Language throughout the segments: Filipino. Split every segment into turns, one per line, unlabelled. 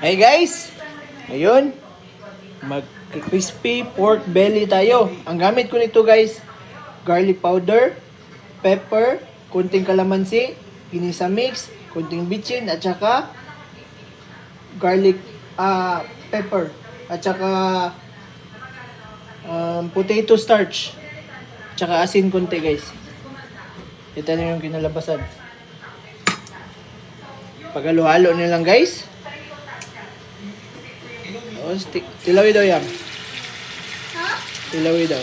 Hey guys! Ngayon, mag-crispy pork belly tayo. Ang gamit ko nito guys, garlic powder, pepper, kunting kalamansi, ginisa mix, kunting bitchin, at saka garlic pepper, at saka potato starch, at saka asin kunti guys. Ito na yung kinalabasan. Paghalo-halo nyo lang guys. Oh, tilawi daw yan.
Huh?
Tilawi daw.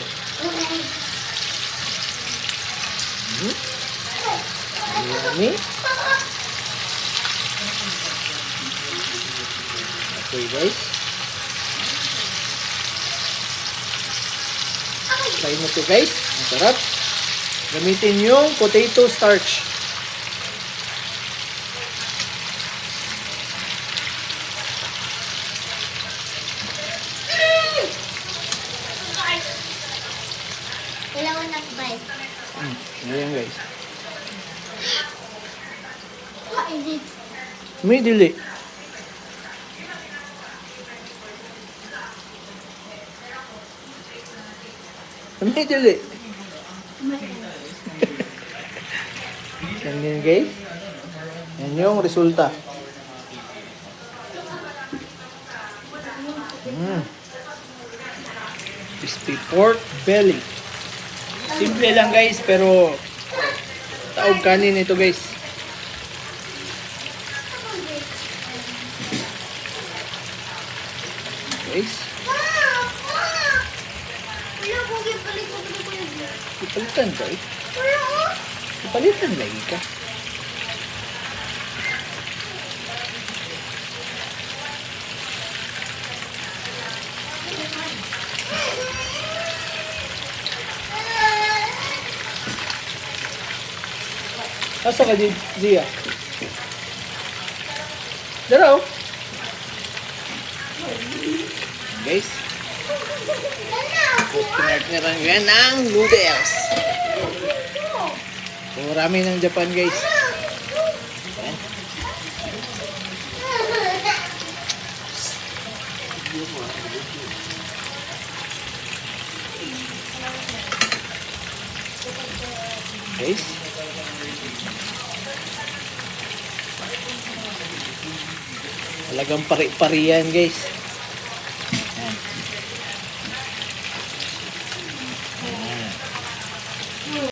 Yummy. Okay guys. Try mo to guys. Masarap. Gamitin yung potato starch.
Kailangan nag-bite.
Ayan guys.
What is it?
May dili. May dili. Yan din guys. Yan yung resulta. Crispy pork belly. Simple lang guys, pero taog kanin ito guys. Guys,
Wala ko gipalit ko ko yun.
ipalitan ka eh.
Wala ko.
Ipalitan lagi ka. Asa ka din, Zia? Daraw. Guys, partner yan ng noodles. So, marami ng Japan guys. Ayan. Guys. Talagang pari-pari yan guys.